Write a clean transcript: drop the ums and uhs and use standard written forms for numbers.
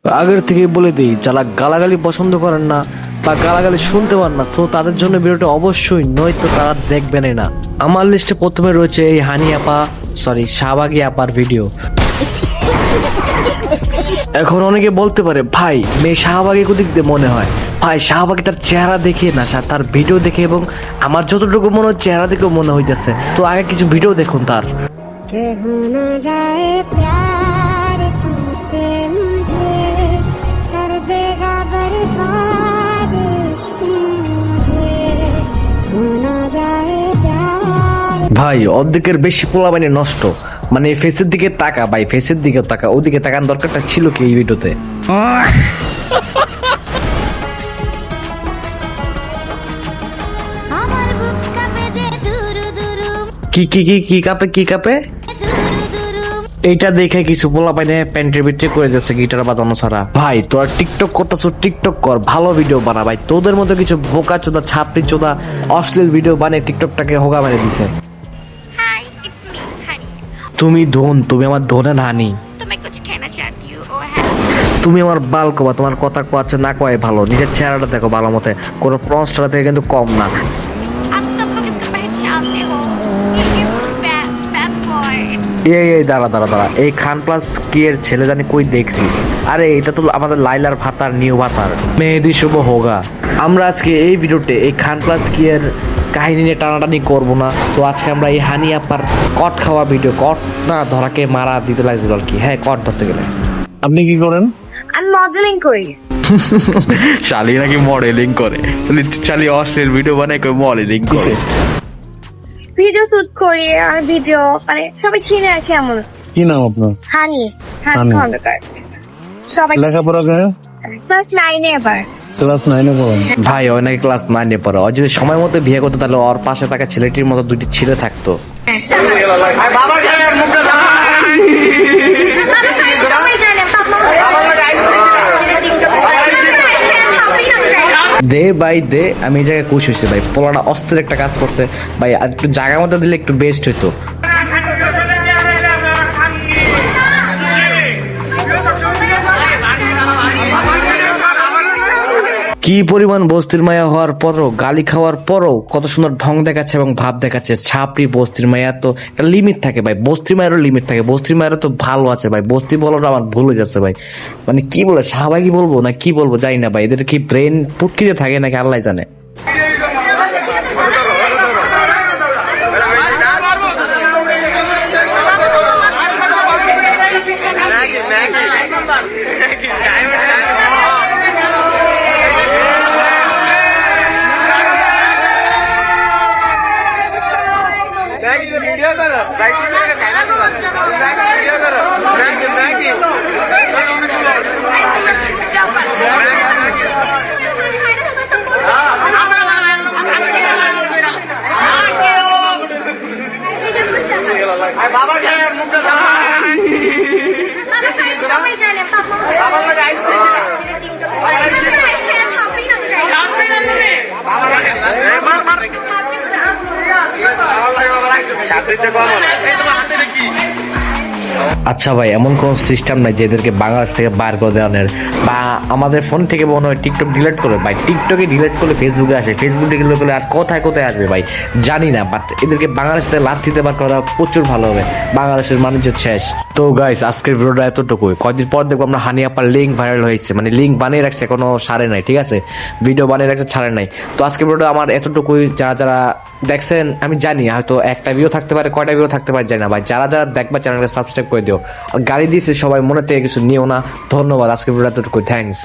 আগের থেকে বলে দিই, যারা গালাগালি পছন্দ করেন না বা গালাগালি শুনতে পান না, তো তাদের জন্য ভিডিওটা অবশ্যই, নয়তো তারা দেখবেনই না। আমার লিস্টে প্রথমে রয়েছে এই শাহবাগী আপার ভিডিও। এখন অনেকে বলতে পারে, ভাই মেয়ে শাহবাগী কোদিক দিয়ে মনে হয়? ভাই শাহবাগী তার চেহারা দেখে না, তার ভিডিও দেখে, এবং আমার যতটুকু মনে হয় চেহারা দেখেও মনে হইতেছে। তো আগে কিছু ভিডিও দেখুন তার। ভাই অর্ধেকের বেশি পোলাপানি নষ্ট, মানে ফেসের দিকে তাকা ভাই, ফেসের দিকে তাকা, ওদিকে তাকান দরকারটা ছিল কি এই ভিডিওতে? কি কি কি কি কাপে, কি কাপে? এইটা দেখে কিছু পোলাপাইনে প্যান্টের ভিতরে করে যাচ্ছে গিটার বাজানো ছাড়া। ভাই তোরা টিকটক করতেছ, টিকটক কর, ভালো ভিডিও বানা ভাই। তোদের মতো কিছু বোকা চোদা, ছাপড়ি চোদা অশ্লীল ভিডিও বানিয়ে টিকটকটাকে হোগা মেরে দিছে। তুমি ধন, তুমি আমার ধনের হানি। তুমি আমার বাল কবা, তোমার কথা কোয়াচ্ছে না কয় ভালো, নিজের চেহারাটা দেখো ভালো মতে, কোনো প্রনস্টার থেকে কিন্তু কম না। এই দাঁড়া দাঁড়া দাঁড়া, এই খান প্লাস কি এর ছেলে জানি কই দেখছি? আরে এটা তো আমাদের লাইলার ভাতার, নিউ ভাতার মেহেদি শুভ হোগা। আমরা আজকে এই ভিডিওতে এই খান প্লাস কি এর কাহিনী নিয়ে টানাটানি করবো না। তো আজকে আমরা এই হানি আপার কট খাওয়া ভিডিও, কট না ধরাকে মারা দিতে লাগছিল আর কি। হ্যাঁ, কট ধরতে গেলে। আপনি কি করেন? আমি মডেলিং করি। শালি নাকি মডেলিং করে? শালি অশ্লীল ভিডিও বানায় কই মডেলিং করে? ভিডিও শুট করি আর ভিডিও মানে সবাই চিনে আর কেমন। কি নাম আপনার? হানি খন্দকার। সবাই লেখাপড়া করে? ক্লাস 9 এ এবার। ক্লাস 9 এ পড়েন? ভাই ওই নাকি ক্লাস 9 এ পড়ে। ও যদি সময় মতো বিয়ে করতো তাহলে ওর পাশে থাকা ছেলেটির মতো দুটি ছেলে থাকতো। দে ভাই দে, আমি এই জায়গায় খুশি হয়েছি ভাই। পোলাটা অস্ত্রের একটা কাজ করছে ভাই, আর একটু জায়গার মধ্যে দিলে একটু বেস্ট হইতো। কি পরিমাণ বস্তির মায়া হওয়ার পরও, গালি খাওয়ার পরও কত সুন্দর ঢং দেখাচ্ছে এবং ভাব দেখাচ্ছে। ছাপড়ি বস্তির মায়া তো একটা লিমিট থাকে ভাই, বস্তির মায়েরও লিমিট থাকে। বস্তির মায়েরও তো ভালো আছে ভাই, বস্তি বলাটা আমার ভুল হয়ে যাচ্ছে ভাই। মানে কি বলে, শাহবাগী বলবো না কি বলবো জানি না ভাই। এদের কি ব্রেন পুটকিতে থাকে নাকি আল্লাহ জানে। আচ্ছা ভাই, এমন কোন সিস্টেম নাই যে এদেরকে বাংলাদেশ থেকে বার করে দেওয়ার, বা আমাদের ফোন থেকে মনে হয় টিকটক ডিলিট করে ভাই। টিকটকে ডিলিট করলে ফেসবুকে আসে, ফেসবুকে ডিলিট করলে আর কোথায় কোথায় আসবে ভাই জানি না। বাট এদেরকে বাংলাদেশ থেকে লাভ দিতে বার করা প্রচুর ভালো হবে, বাংলাদেশের মানুষ শেষ। তো গাইস আজকের ভিডিওটা এতটুকুই। কয়েকদিন পর দেখবো আমরা হানি আপার লিঙ্ক ভাইরাল হয়েছে, মানে লিঙ্ক বানিয়ে রাখছে, কোনো সারে নাই, ঠিক আছে? ভিডিও বানিয়ে রাখছে, ছাড়ে নাই। তো আজকের ভিডিওটা আমার এতটুকুই। যারা যারা দেখছেন আমি জানি হয়তো একটা ভিডিও থাকতে পারে, কয়টা ভিডিও থাকতে পারে জানি না ভাই। যারা যারা দেখবা চ্যানেলটা সাবস্ক্রাইব করে দিও। আর গালি দিয়েছে সবাই, মনে থেকে কিছু নিও না। ধন্যবাদ। আজকের ভিডিওটা এতটুকুই। থ্যাংকস।